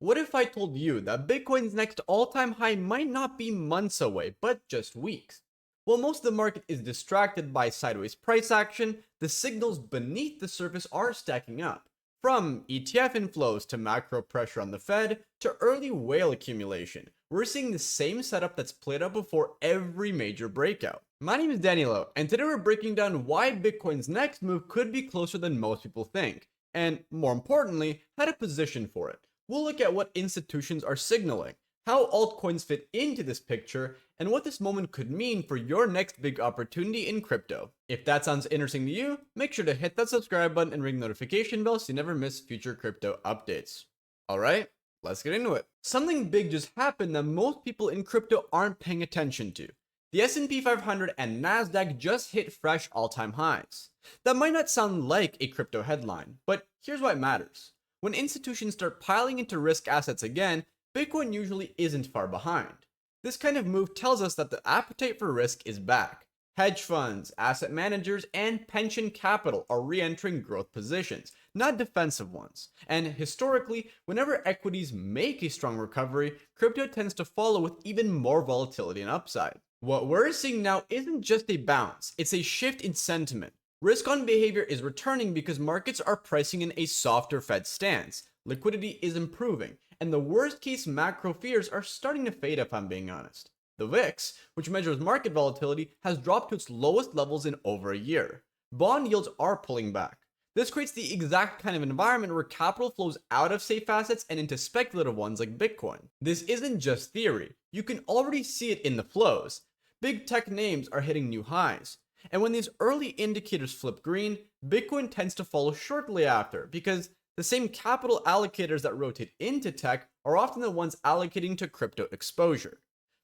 What if I told you that Bitcoin's next all-time high might not be months away, but just weeks? While most of the market is distracted by sideways price action, the signals beneath the surface are stacking up. From ETF inflows to macro pressure on the Fed to early whale accumulation, we're seeing the same setup that's played out before every major breakout. My name is Danylo, and today we're breaking down why Bitcoin's next move could be closer than most people think, and more importantly, how to position for it. We'll look at what institutions are signaling, how altcoins fit into this picture, and what this moment could mean for your next big opportunity in crypto. If that sounds interesting to you, make sure to hit that subscribe button and ring the notification bell so you never miss future crypto updates. Alright, let's get into it. Something big just happened that most people in crypto aren't paying attention to. The S&P 500 and NASDAQ just hit fresh all-time highs. That might not sound like a crypto headline, but here's why it matters. When institutions start piling into risk assets again, Bitcoin usually isn't far behind. This kind of move tells us that the appetite for risk is back. Hedge funds, asset managers, and pension capital are re-entering growth positions, not defensive ones. And historically, whenever equities make a strong recovery, crypto tends to follow with even more volatility and upside. What we're seeing now isn't just a bounce, it's a shift in sentiment. Risk-on behavior is returning because markets are pricing in a softer Fed stance, liquidity is improving, and the worst-case macro fears are starting to fade if I'm being honest. The VIX, which measures market volatility, has dropped to its lowest levels in over a year. Bond yields are pulling back. This creates the exact kind of environment where capital flows out of safe assets and into speculative ones like Bitcoin. This isn't just theory, you can already see it in the flows. Big tech names are hitting new highs. And when these early indicators flip green, Bitcoin tends to follow shortly after because the same capital allocators that rotate into tech are often the ones allocating to crypto exposure.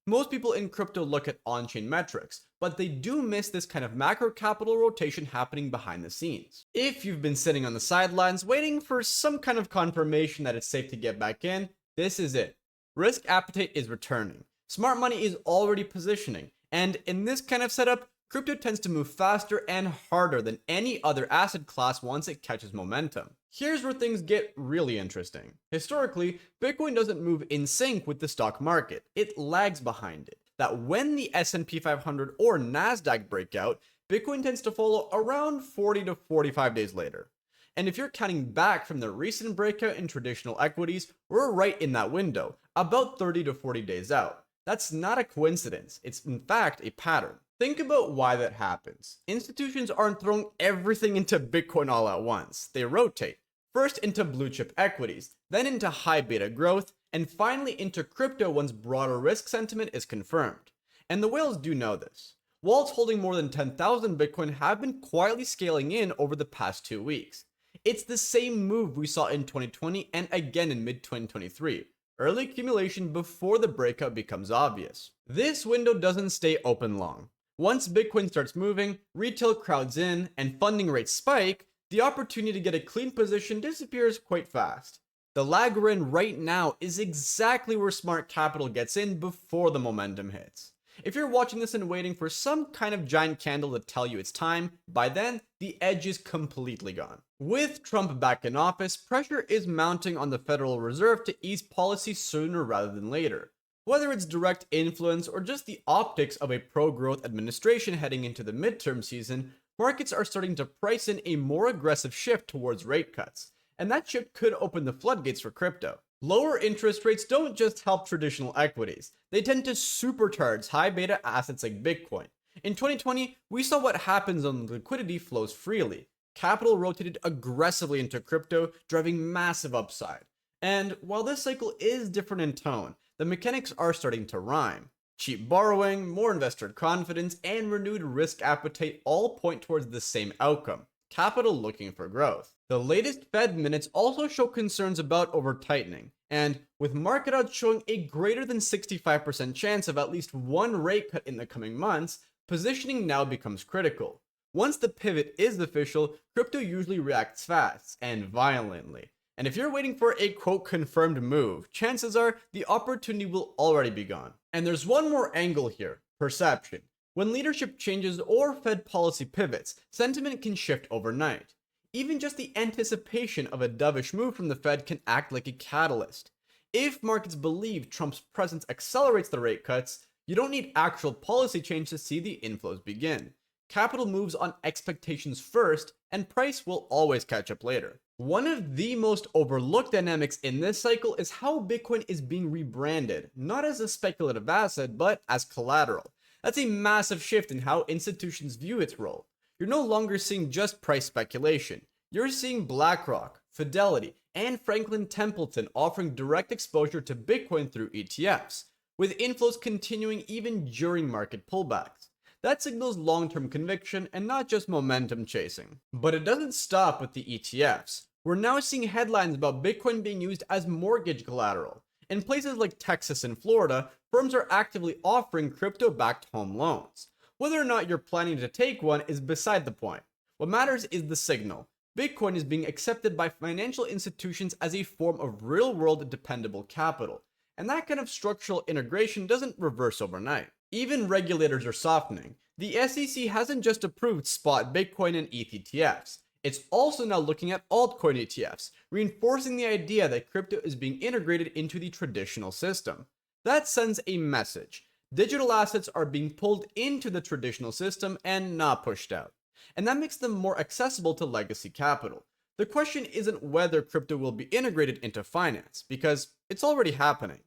Most people in crypto look at on-chain metrics, but they do miss this kind of macro capital rotation happening behind the scenes. If you've been sitting on the sidelines waiting for some kind of confirmation that it's safe to get back in, this is it. Risk appetite is returning. Smart money is already positioning, and in this kind of setup, crypto tends to move faster and harder than any other asset class once it catches momentum. Here's where things get really interesting. Historically, Bitcoin doesn't move in sync with the stock market. It lags behind it. That when the S&P 500 or NASDAQ break out, Bitcoin tends to follow around 40 to 45 days later. And if you're counting back from the recent breakout in traditional equities, we're right in that window, about 30 to 40 days out. That's not a coincidence. It's in fact a pattern. Think about why that happens. Institutions aren't throwing everything into Bitcoin all at once. They rotate. First into blue chip equities, then into high beta growth, and finally into crypto once broader risk sentiment is confirmed. And the whales do know this. Wallets holding more than 10,000 Bitcoin have been quietly scaling in over the past 2 weeks. It's the same move we saw in 2020 and again in mid-2023. Early accumulation before the breakout becomes obvious. This window doesn't stay open long. Once Bitcoin starts moving, retail crowds in, and funding rates spike, the opportunity to get a clean position disappears quite fast. The lag we're in right now is exactly where smart capital gets in before the momentum hits. If you're watching this and waiting for some kind of giant candle to tell you it's time, by then, the edge is completely gone. With Trump back in office, pressure is mounting on the Federal Reserve to ease policy sooner rather than later. Whether it's direct influence or just the optics of a pro-growth administration heading into the midterm season, markets are starting to price in a more aggressive shift towards rate cuts, and that shift could open the floodgates for crypto. Lower interest rates don't just help traditional equities, they tend to supercharge high beta assets like Bitcoin. In 2020, we saw what happens when liquidity flows freely. Capital rotated aggressively into crypto, driving massive upside. And while this cycle is different in tone, the mechanics are starting to rhyme. Cheap borrowing, more investor confidence, and renewed risk appetite all point towards the same outcome: capital looking for growth. The latest Fed minutes also show concerns about over-tightening, and with market odds showing a greater than 65% chance of at least one rate cut in the coming months, positioning now becomes critical. Once the pivot is official, crypto usually reacts fast and violently. And if you're waiting for a quote confirmed move, chances are the opportunity will already be gone. And there's one more angle here: perception. When leadership changes or Fed policy pivots, sentiment can shift overnight. Even just the anticipation of a dovish move from the Fed can act like a catalyst. If markets believe Trump's presence accelerates the rate cuts, you don't need actual policy change to see the inflows begin. Capital moves on expectations first, and price will always catch up later. One of the most overlooked dynamics in this cycle is how Bitcoin is being rebranded, not as a speculative asset, but as collateral. That's a massive shift in how institutions view its role. You're no longer seeing just price speculation. You're seeing BlackRock, Fidelity, and Franklin Templeton offering direct exposure to Bitcoin through ETFs, with inflows continuing even during market pullbacks. That signals long-term conviction and not just momentum chasing. But it doesn't stop with the ETFs. We're now seeing headlines about Bitcoin being used as mortgage collateral. In places like Texas and Florida, firms are actively offering crypto-backed home loans. Whether or not you're planning to take one is beside the point. What matters is the signal. Bitcoin is being accepted by financial institutions as a form of real-world dependable capital. And that kind of structural integration doesn't reverse overnight. Even regulators are softening. The SEC hasn't just approved spot Bitcoin and ETH ETFs. It's also now looking at altcoin ETFs, reinforcing the idea that crypto is being integrated into the traditional system. That sends a message. Digital assets are being pulled into the traditional system and not pushed out. And that makes them more accessible to legacy capital. The question isn't whether crypto will be integrated into finance, because it's already happening.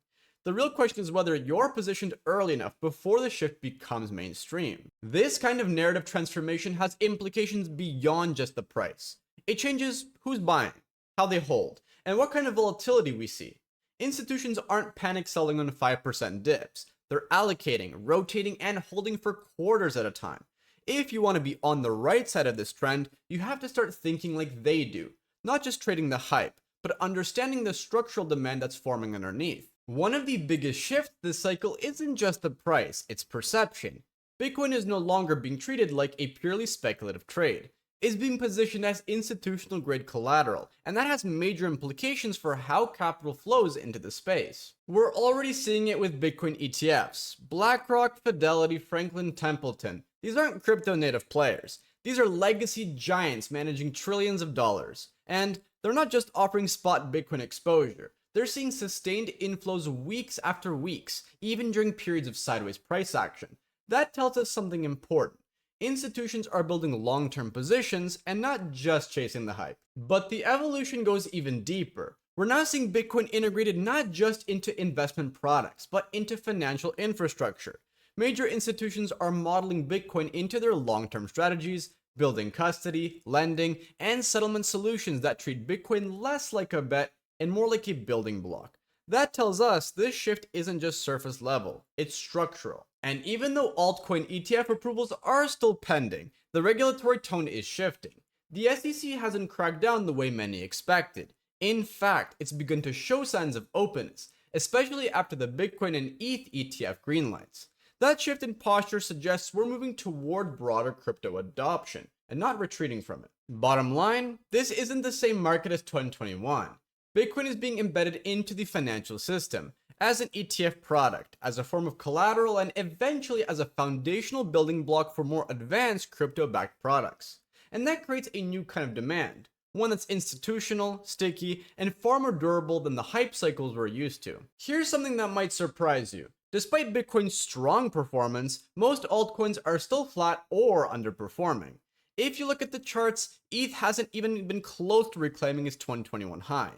The real question is whether you're positioned early enough before the shift becomes mainstream. This kind of narrative transformation has implications beyond just the price. It changes who's buying, how they hold, and what kind of volatility we see. Institutions aren't panic selling on 5% dips. They're allocating, rotating, and holding for quarters at a time. If you want to be on the right side of this trend, you have to start thinking like they do, not just trading the hype, but understanding the structural demand that's forming underneath. One of the biggest shifts this cycle isn't just the price, it's perception. Bitcoin is no longer being treated like a purely speculative trade. It's being positioned as institutional grade collateral, and that has major implications for how capital flows into the space. We're already seeing it with Bitcoin ETFs. BlackRock, Fidelity, Franklin Templeton. These aren't crypto native players. These are legacy giants managing trillions of dollars. And they're not just offering spot Bitcoin exposure. They're seeing sustained inflows weeks after weeks, even during periods of sideways price action. That tells us something important. Institutions are building long-term positions and not just chasing the hype. But the evolution goes even deeper. We're now seeing Bitcoin integrated not just into investment products, but into financial infrastructure. Major institutions are modeling Bitcoin into their long-term strategies, building custody, lending, and settlement solutions that treat Bitcoin less like a bet and more like a building block. That tells us this shift isn't just surface level, it's structural. And even though altcoin ETF approvals are still pending, the regulatory tone is shifting. The SEC hasn't cracked down the way many expected. In fact, it's begun to show signs of openness, especially after the Bitcoin and ETH ETF greenlights. That shift in posture suggests we're moving toward broader crypto adoption, and not retreating from it. Bottom line, this isn't the same market as 2021. Bitcoin is being embedded into the financial system, as an ETF product, as a form of collateral, and eventually as a foundational building block for more advanced crypto-backed products. And that creates a new kind of demand, one that's institutional, sticky, and far more durable than the hype cycles we're used to. Here's something that might surprise you. Despite Bitcoin's strong performance, most altcoins are still flat or underperforming. If you look at the charts, ETH hasn't even been close to reclaiming its 2021 high.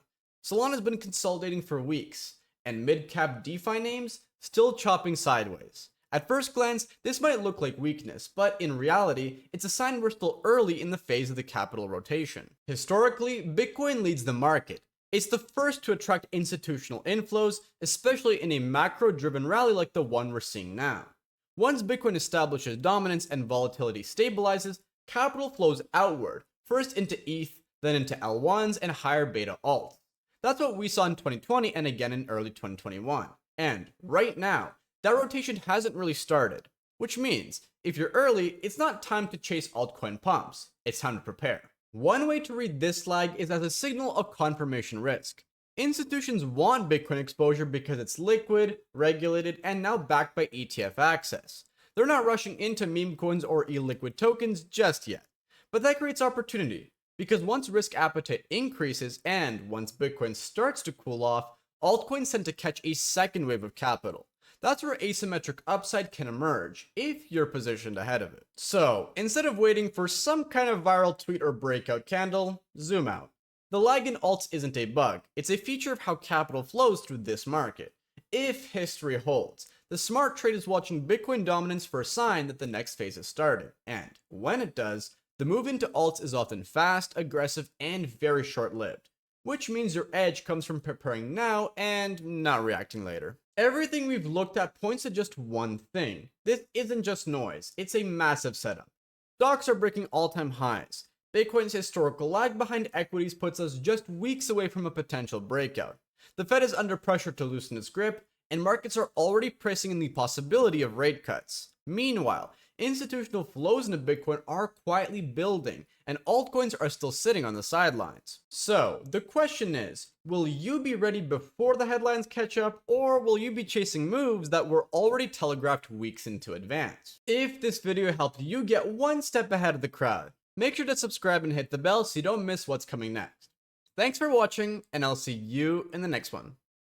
Solana's been consolidating for weeks, and mid-cap DeFi names still chopping sideways. At first glance, this might look like weakness, but in reality, it's a sign we're still early in the phase of the capital rotation. Historically, Bitcoin leads the market. It's the first to attract institutional inflows, especially in a macro-driven rally like the one we're seeing now. Once Bitcoin establishes dominance and volatility stabilizes, capital flows outward, first into ETH, then into L1s and higher beta alts. That's what we saw in 2020 and again in early 2021. And right now, that rotation hasn't really started. Which means, if you're early, it's not time to chase altcoin pumps. It's time to prepare. One way to read this flag is as a signal of confirmation risk. Institutions want Bitcoin exposure because it's liquid, regulated, and now backed by ETF access. They're not rushing into meme coins or illiquid tokens just yet. But that creates opportunity. Because once risk appetite increases and once Bitcoin starts to cool off, altcoins tend to catch a second wave of capital. That's where asymmetric upside can emerge, if you're positioned ahead of it. So, instead of waiting for some kind of viral tweet or breakout candle, zoom out. The lag in alts isn't a bug, it's a feature of how capital flows through this market. If history holds, the smart trade is watching Bitcoin dominance for a sign that the next phase has started, and when it does, the move into alts is often fast, aggressive, and very short-lived, which means your edge comes from preparing now and not reacting later. Everything we've looked at points to just one thing. This isn't just noise, it's a massive setup. Stocks are breaking all-time highs. Bitcoin's historical lag behind equities puts us just weeks away from a potential breakout. The Fed is under pressure to loosen its grip, and markets are already pricing in the possibility of rate cuts. Meanwhile, institutional flows into Bitcoin are quietly building, and altcoins are still sitting on the sidelines. So, the question is, will you be ready before the headlines catch up, or will you be chasing moves that were already telegraphed weeks into advance? If this video helped you get one step ahead of the crowd, make sure to subscribe and hit the bell so you don't miss what's coming next. Thanks for watching, and I'll see you in the next one.